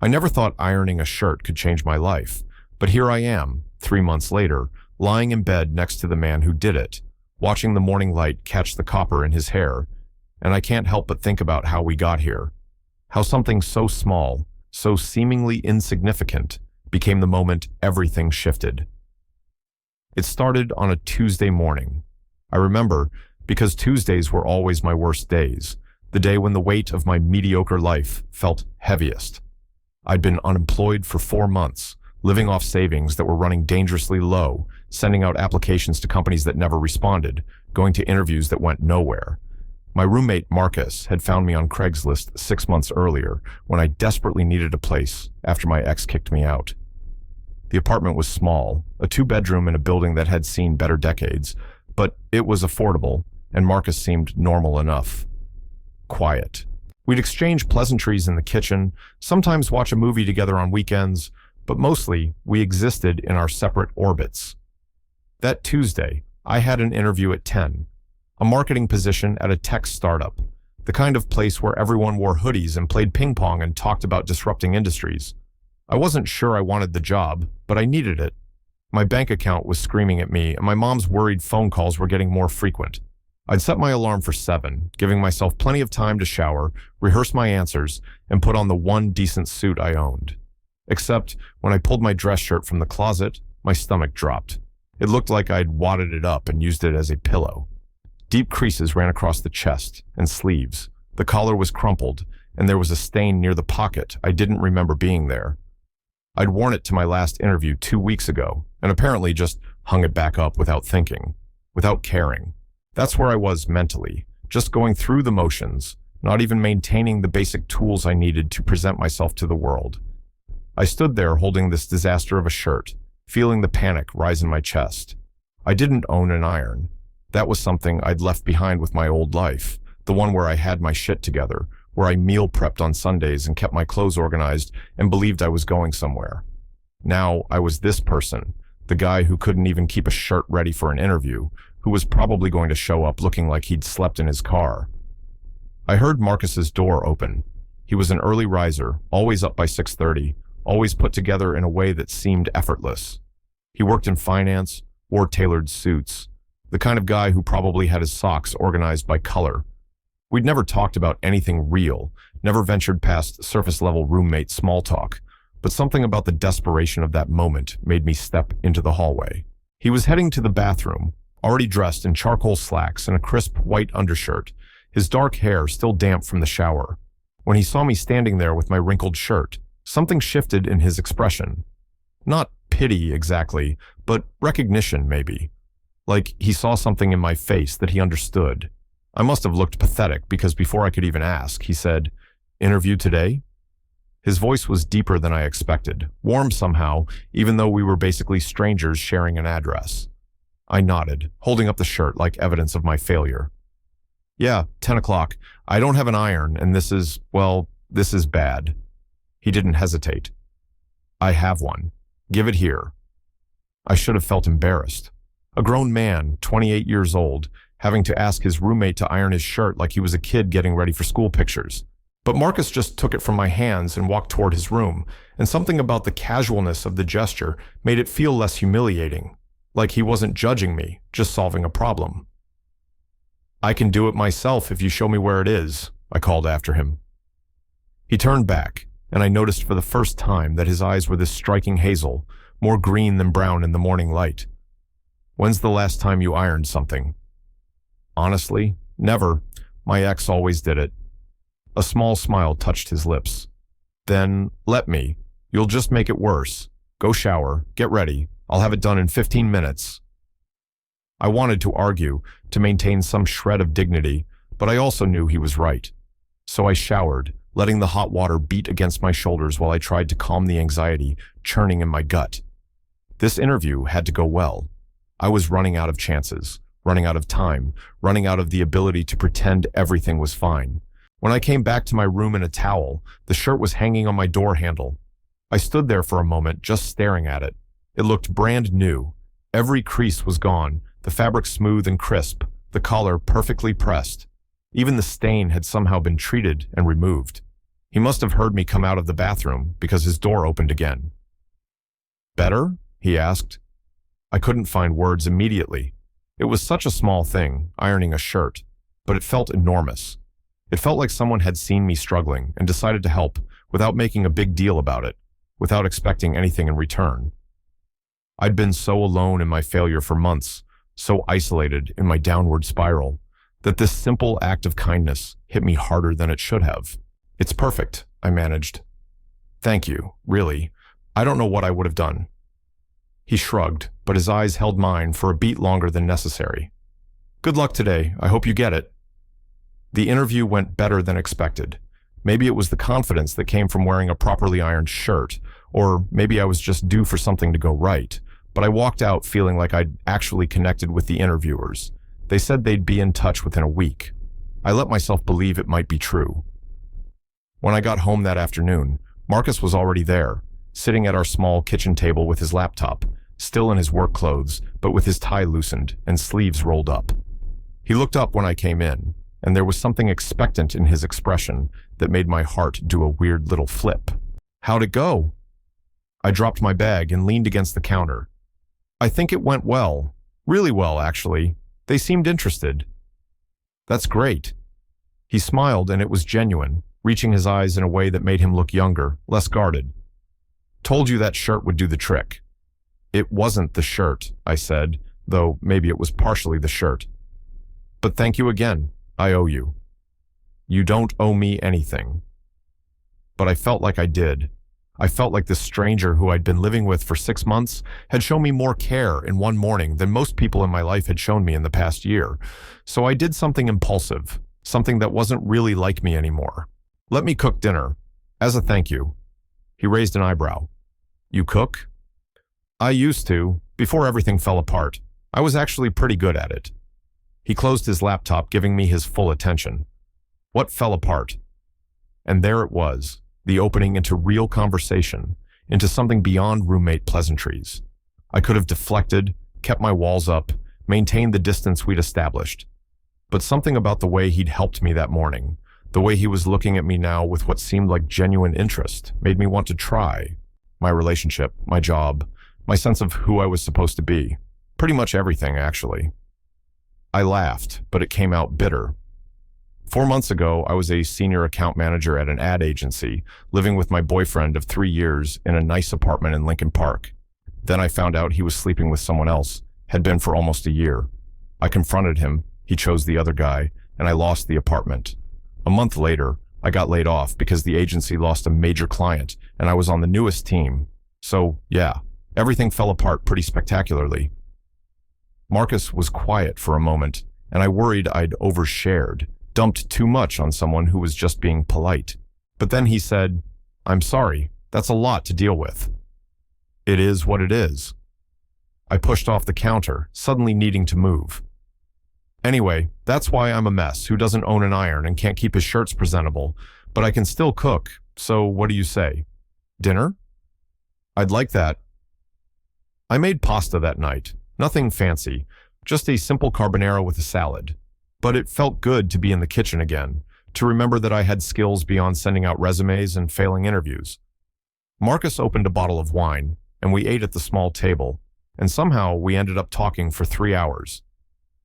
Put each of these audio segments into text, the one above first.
I never thought ironing a shirt could change my life, but here I am, 3 months later, lying in bed next to the man who did it, watching the morning light catch the copper in his hair, and I can't help but think about how we got here. How something so small, so seemingly insignificant, became the moment everything shifted. It started on a Tuesday morning. I remember because Tuesdays were always my worst days, the day when the weight of my mediocre life felt heaviest. I'd been unemployed for 4 months, living off savings that were running dangerously low, sending out applications to companies that never responded, going to interviews that went nowhere. My roommate, Marcus, had found me on Craigslist 6 months earlier when I desperately needed a place after my ex kicked me out. The apartment was small, a 2-bedroom in a building that had seen better decades, but it was affordable, and Marcus seemed normal enough. Quiet. We'd exchange pleasantries in the kitchen, sometimes watch a movie together on weekends, but mostly we existed in our separate orbits. That Tuesday, I had an interview at 10, a marketing position at a tech startup, the kind of place where everyone wore hoodies and played ping pong and talked about disrupting industries. I wasn't sure I wanted the job, but I needed it. My bank account was screaming at me, and my mom's worried phone calls were getting more frequent. I'd set my alarm for 7, giving myself plenty of time to shower, rehearse my answers, and put on the one decent suit I owned. Except when I pulled my dress shirt from the closet, my stomach dropped. It looked like I'd wadded it up and used it as a pillow. Deep creases ran across the chest and sleeves. The collar was crumpled, and there was a stain near the pocket I didn't remember being there. I'd worn it to my last interview 2 weeks ago, and apparently just hung it back up without thinking, without caring. That's where I was mentally, just going through the motions, not even maintaining the basic tools I needed to present myself to the world. I stood there holding this disaster of a shirt, feeling the panic rise in my chest. I didn't own an iron. That was something I'd left behind with my old life, the one where I had my shit together, where I meal prepped on Sundays and kept my clothes organized and believed I was going somewhere. Now I was this person, the guy who couldn't even keep a shirt ready for an interview, who was probably going to show up looking like he'd slept in his car. I heard Marcus's door open. He was an early riser, always up by 6:30, always put together in a way that seemed effortless. He worked in finance, wore tailored suits, the kind of guy who probably had his socks organized by color. We'd never talked about anything real, never ventured past surface-level roommate small talk, but something about the desperation of that moment made me step into the hallway. He was heading to the bathroom, already dressed in charcoal slacks and a crisp white undershirt, his dark hair still damp from the shower. When he saw me standing there with my wrinkled shirt, something shifted in his expression. Not pity exactly, but recognition maybe. Like he saw something in my face that he understood. I must have looked pathetic because before I could even ask, he said, "Interview today?" His voice was deeper than I expected, warm somehow, even though we were basically strangers sharing an address. I nodded, holding up the shirt like evidence of my failure. "Yeah, 10 o'clock. I don't have an iron, and this is bad." He didn't hesitate. "I have one. Give it here." I should have felt embarrassed. A grown man, 28 years old, having to ask his roommate to iron his shirt like he was a kid getting ready for school pictures. But Marcus just took it from my hands and walked toward his room, and something about the casualness of the gesture made it feel less humiliating, like he wasn't judging me, just solving a problem. "I can do it myself if you show me where it is," I called after him. He turned back, and I noticed for the first time that his eyes were this striking hazel, more green than brown in the morning light. "When's the last time you ironed something?" "Honestly, never. My ex always did it." A small smile touched his lips. "Then let me. You'll just make it worse. Go shower, get ready. I'll have it done in 15 minutes. I wanted to argue, to maintain some shred of dignity, but I also knew he was right. So I showered, letting the hot water beat against my shoulders while I tried to calm the anxiety churning in my gut. This interview had to go well. I was running out of chances, running out of time, running out of the ability to pretend everything was fine. When I came back to my room in a towel, the shirt was hanging on my door handle. I stood there for a moment, just staring at it. It looked brand new. Every crease was gone, the fabric smooth and crisp, the collar perfectly pressed. Even the stain had somehow been treated and removed. He must have heard me come out of the bathroom because his door opened again. "Better?" he asked. I couldn't find words immediately. It was such a small thing, ironing a shirt, but it felt enormous. It felt like someone had seen me struggling and decided to help without making a big deal about it, without expecting anything in return. I'd been so alone in my failure for months, so isolated in my downward spiral, that this simple act of kindness hit me harder than it should have. "It's perfect," I managed. "Thank you, really. I don't know what I would have done." He shrugged, but his eyes held mine for a beat longer than necessary. "Good luck today. I hope you get it." The interview went better than expected. Maybe it was the confidence that came from wearing a properly ironed shirt, or maybe I was just due for something to go right, but I walked out feeling like I'd actually connected with the interviewers. They said they'd be in touch within a week. I let myself believe it might be true. When I got home that afternoon, Marcus was already there, sitting at our small kitchen table with his laptop, still in his work clothes, but with his tie loosened and sleeves rolled up. He looked up when I came in, and there was something expectant in his expression that made my heart do a weird little flip. "How'd it go?" I dropped my bag and leaned against the counter. "I think it went well. Really well, actually. They seemed interested." "That's great." He smiled, and it was genuine, reaching his eyes in a way that made him look younger, less guarded. "Told you that shirt would do the trick." "It wasn't the shirt," I said, though maybe it was partially the shirt. "But thank you again. I owe you." "You don't owe me anything." But I felt like I did. I felt like this stranger who I'd been living with for 6 months had shown me more care in one morning than most people in my life had shown me in the past year. So I did something impulsive, something that wasn't really like me anymore. "Let me cook dinner, as a thank you." He raised an eyebrow. "You cook?" "I used to, before everything fell apart. I was actually pretty good at it." He closed his laptop, giving me his full attention. "What fell apart?" And there it was, the opening into real conversation, into something beyond roommate pleasantries. I could have deflected, kept my walls up, maintained the distance we'd established. But something about the way he'd helped me that morning, the way he was looking at me now with what seemed like genuine interest, made me want to try. My relationship, my job, my sense of who I was supposed to be. Pretty much everything, actually. I laughed, but it came out bitter. 4 months ago, I was a senior account manager at an ad agency, living with my boyfriend of 3 years in a nice apartment in Lincoln Park. Then I found out he was sleeping with someone else, had been for almost a year. I confronted him, he chose the other guy, and I lost the apartment. A month later, I got laid off because the agency lost a major client, and I was on the newest team. So, yeah, everything fell apart pretty spectacularly. Marcus was quiet for a moment, and I worried I'd overshared, dumped too much on someone who was just being polite. But then he said, "I'm sorry, that's a lot to deal with." "It is what it is." I pushed off the counter, suddenly needing to move. "Anyway, that's why I'm a mess who doesn't own an iron and can't keep his shirts presentable, but I can still cook, so what do you say? Dinner?" "I'd like that." I made pasta that night, nothing fancy, just a simple carbonara with a salad. But it felt good to be in the kitchen again, to remember that I had skills beyond sending out resumes and failing interviews. Marcus opened a bottle of wine, and we ate at the small table, and somehow we ended up talking for 3 hours.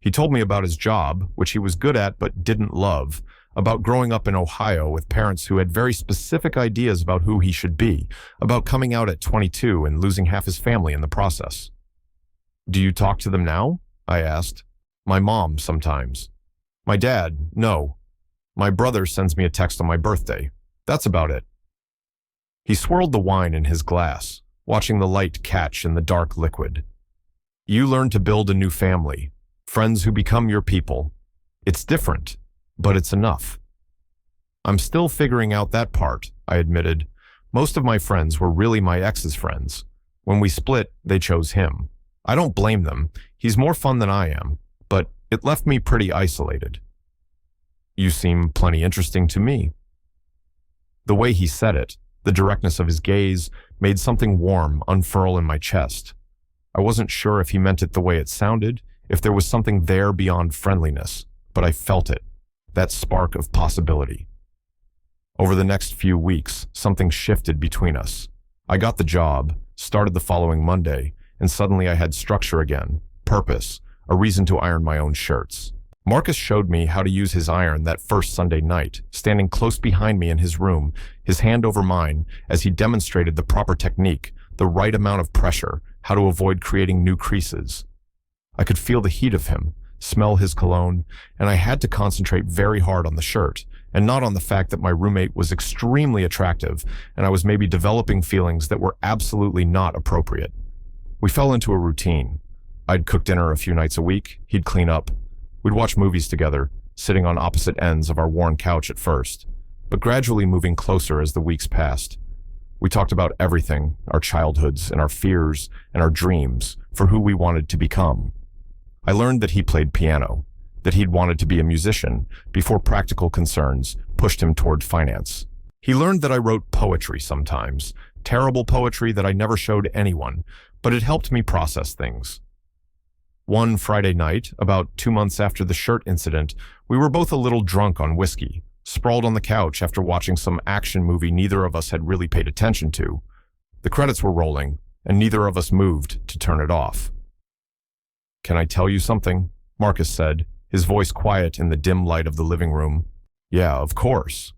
He told me about his job, which he was good at but didn't love, about growing up in Ohio with parents who had very specific ideas about who he should be, about coming out at 22 and losing half his family in the process. "Do you talk to them now?" I asked. "My mom, sometimes. My dad, no. My brother sends me a text on my birthday. That's about it." He swirled the wine in his glass, watching the light catch in the dark liquid. "You learn to build a new family, friends who become your people. It's different, but it's enough." "I'm still figuring out that part," I admitted. "Most of my friends were really my ex's friends. When we split, they chose him. I don't blame them. He's more fun than I am, but it left me pretty isolated." "You seem plenty interesting to me." The way he said it, the directness of his gaze, made something warm unfurl in my chest. I wasn't sure if he meant it the way it sounded, if there was something there beyond friendliness, but I felt it, that spark of possibility. Over the next few weeks, something shifted between us. I got the job, started the following Monday, and suddenly I had structure again, purpose, a reason to iron my own shirts. Marcus showed me how to use his iron that first Sunday night, standing close behind me in his room, his hand over mine, as he demonstrated the proper technique, the right amount of pressure, how to avoid creating new creases. I could feel the heat of him, smell his cologne, and I had to concentrate very hard on the shirt, and not on the fact that my roommate was extremely attractive and I was maybe developing feelings that were absolutely not appropriate. We fell into a routine. I'd cook dinner a few nights a week, he'd clean up. We'd watch movies together, sitting on opposite ends of our worn couch at first, but gradually moving closer as the weeks passed. We talked about everything, our childhoods and our fears and our dreams for who we wanted to become. I learned that he played piano, that he'd wanted to be a musician before practical concerns pushed him toward finance. He learned that I wrote poetry sometimes, terrible poetry that I never showed anyone, but it helped me process things. One Friday night, about 2 months after the shirt incident, we were both a little drunk on whiskey, sprawled on the couch after watching some action movie neither of us had really paid attention to. The credits were rolling, and neither of us moved to turn it off. "Can I tell you something?" Marcus said, his voice quiet in the dim light of the living room. "Yeah, of course."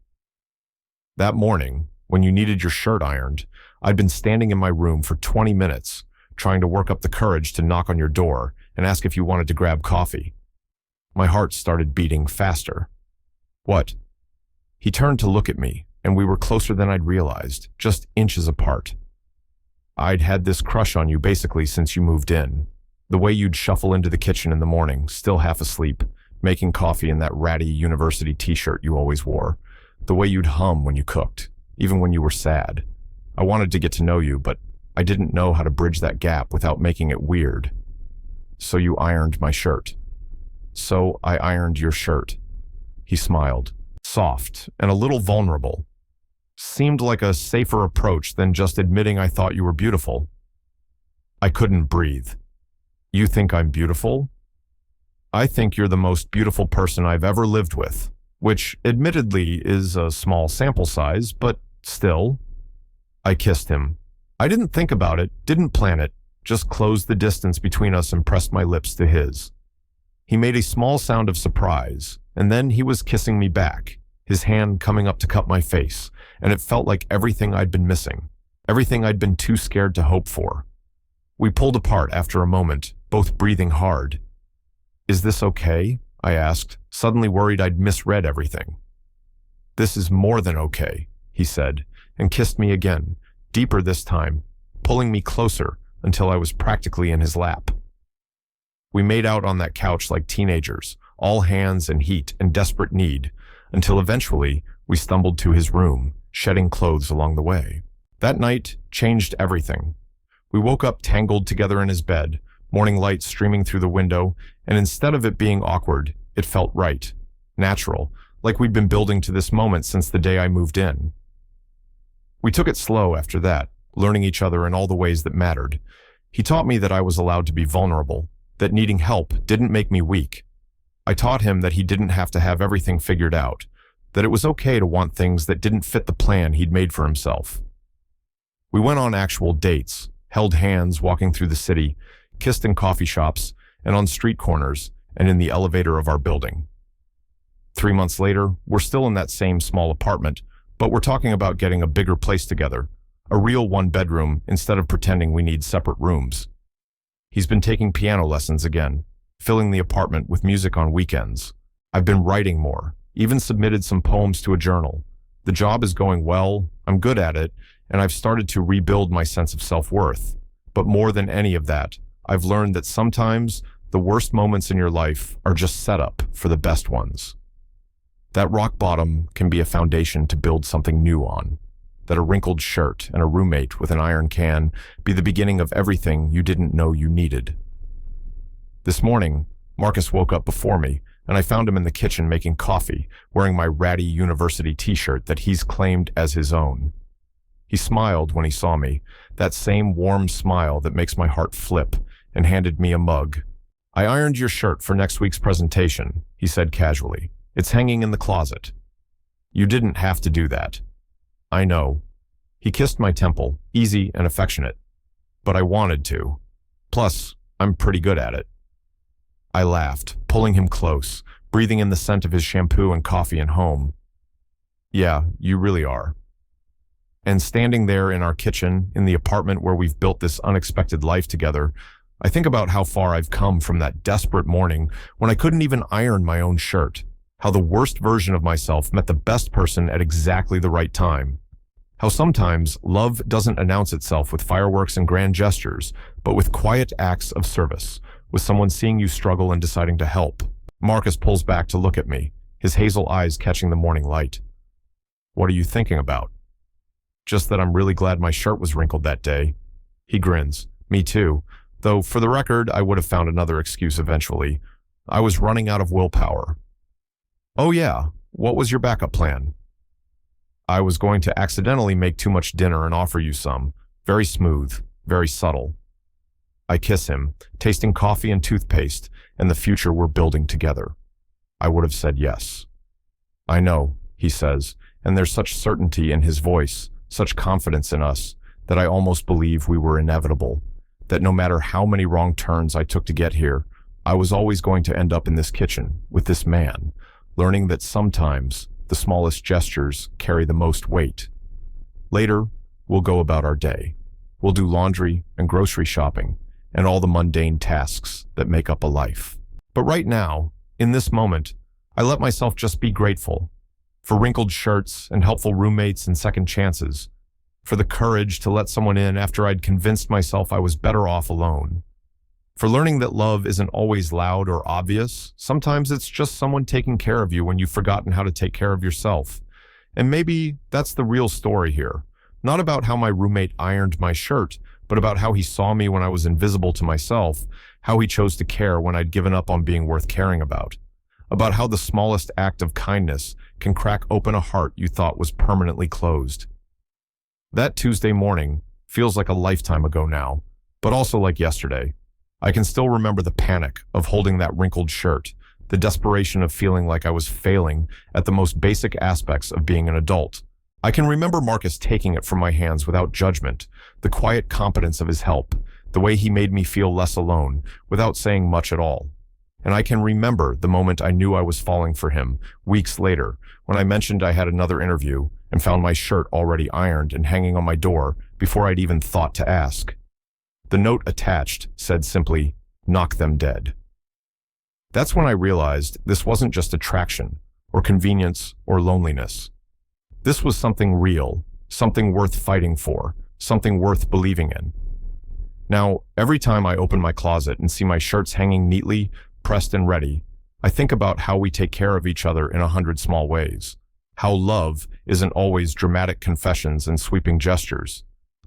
That morning, when you needed your shirt ironed, I'd been standing in my room for 20 minutes, trying to work up the courage to knock on your door and ask if you wanted to grab coffee. My heart started beating faster. "What?" He turned to look at me, and we were closer than I'd realized, just inches apart. "I'd had this crush on you basically since you moved in. The way you'd shuffle into the kitchen in the morning, still half asleep, making coffee in that ratty university t-shirt you always wore. The way you'd hum when you cooked, even when you were sad. I wanted to get to know you, but I didn't know how to bridge that gap without making it weird. So you ironed my shirt." "So I ironed your shirt." He smiled, soft and a little vulnerable. Seemed like a safer approach than just admitting I thought you were beautiful. I couldn't breathe. "You think I'm beautiful?" "I think you're the most beautiful person I've ever lived with," which admittedly is a small sample size, but still. I kissed him. I didn't think about it, didn't plan it, just closed the distance between us and pressed my lips to his. He made a small sound of surprise, and then he was kissing me back, his hand coming up to cup my face, and it felt like everything I'd been missing, everything I'd been too scared to hope for. We pulled apart after a moment, both breathing hard. "Is this okay?" I asked, suddenly worried I'd misread everything. "This is more than okay," he said, and kissed me again, deeper this time, pulling me closer until I was practically in his lap. We made out on that couch like teenagers, all hands and heat and desperate need, until eventually we stumbled to his room, shedding clothes along the way. That night changed everything. We woke up tangled together in his bed, morning light streaming through the window, and instead of it being awkward, it felt right, natural, like we'd been building to this moment since the day I moved in. We took it slow after that, learning each other in all the ways that mattered. He taught me that I was allowed to be vulnerable, that needing help didn't make me weak. I taught him that he didn't have to have everything figured out, that it was okay to want things that didn't fit the plan he'd made for himself. We went on actual dates, held hands walking through the city, kissed in coffee shops, and on street corners, and in the elevator of our building. 3 months later, we're still in that same small apartment, but we're talking about getting a bigger place together, a real one-bedroom instead of pretending we need separate rooms. He's been taking piano lessons again, filling the apartment with music on weekends. I've been writing more, even submitted some poems to a journal. The job is going well, I'm good at it, and I've started to rebuild my sense of self-worth. But more than any of that, I've learned that sometimes the worst moments in your life are just set up for the best ones. That rock bottom can be a foundation to build something new on. That a wrinkled shirt and a roommate with an iron can be the beginning of everything you didn't know you needed. This morning, Marcus woke up before me, and I found him in the kitchen making coffee, wearing my ratty university t-shirt that he's claimed as his own. He smiled when he saw me, that same warm smile that makes my heart flip, and handed me a mug. "I ironed your shirt for next week's presentation," he said casually. "It's hanging in the closet." You didn't have to do that. I know. He kissed my temple, easy and affectionate. But I wanted to. Plus, I'm pretty good at it. I laughed, pulling him close, breathing in the scent of his shampoo and coffee and home. Yeah, you really are. And standing there in our kitchen, in the apartment where we've built this unexpected life together, I think about how far I've come from that desperate morning when I couldn't even iron my own shirt, how the worst version of myself met the best person at exactly the right time, how sometimes love doesn't announce itself with fireworks and grand gestures, but with quiet acts of service, with someone seeing you struggle and deciding to help. Marcus pulls back to look at me, his hazel eyes catching the morning light. What are you thinking about? Just that I'm really glad my shirt was wrinkled that day. He grins. Me too. Though, for the record, I would have found another excuse eventually. I was running out of willpower. Oh yeah, what was your backup plan? I was going to accidentally make too much dinner and offer you some. Very smooth, very subtle. I kiss him, tasting coffee and toothpaste, and the future we're building together. I would have said yes. I know, he says, and there's such certainty in his voice, such confidence in us, that I almost believe we were inevitable, that no matter how many wrong turns I took to get here, I was always going to end up in this kitchen, with this man, learning that sometimes the smallest gestures carry the most weight. Later, we'll go about our day. We'll do laundry and grocery shopping, and all the mundane tasks that make up a life. But right now, in this moment, I let myself just be grateful for wrinkled shirts and helpful roommates and second chances, for the courage to let someone in after I'd convinced myself I was better off alone, for learning that love isn't always loud or obvious. Sometimes it's just someone taking care of you when you've forgotten how to take care of yourself. And maybe that's the real story here. Not about how my roommate ironed my shirt, but about how he saw me when I was invisible to myself, how he chose to care when I'd given up on being worth caring about how the smallest act of kindness can crack open a heart you thought was permanently closed. That Tuesday morning feels like a lifetime ago now, but also like yesterday. I can still remember the panic of holding that wrinkled shirt, the desperation of feeling like I was failing at the most basic aspects of being an adult. I can remember Marcus taking it from my hands without judgment, the quiet competence of his help, the way he made me feel less alone, without saying much at all. And I can remember the moment I knew I was falling for him, weeks later, when I mentioned I had another interview and found my shirt already ironed and hanging on my door before I'd even thought to ask. The note attached said simply, "Knock them dead." That's when I realized this wasn't just attraction, or convenience, or loneliness. This was something real, something worth fighting for, something worth believing in. Now, every time I open my closet and see my shirts hanging neatly, pressed and ready, I think about how we take care of each other in 100 small ways. How love isn't always dramatic confessions and sweeping gestures.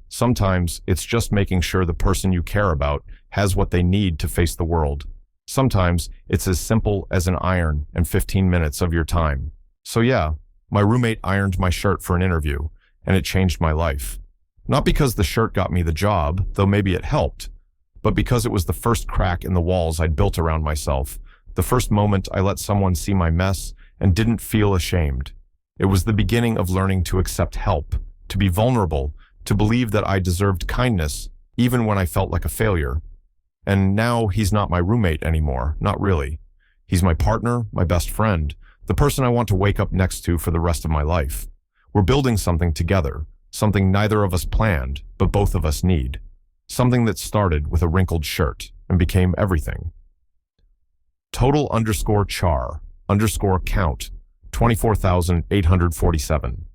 Sometimes it's just making sure the person you care about has what they need to face the world. Sometimes it's as simple as an iron and 15 minutes of your time. So yeah, my roommate ironed my shirt for an interview, and it changed my life. Not because the shirt got me the job, though maybe it helped, but because it was the first crack in the walls I'd built around myself, the first moment I let someone see my mess and didn't feel ashamed. It was the beginning of learning to accept help, to be vulnerable, to believe that I deserved kindness, even when I felt like a failure. And now he's not my roommate anymore, not really. He's my partner, my best friend, the person I want to wake up next to for the rest of my life. We're building something together, something neither of us planned, but both of us need. Something that started with a wrinkled shirt and became everything. Total_char_count 24,847.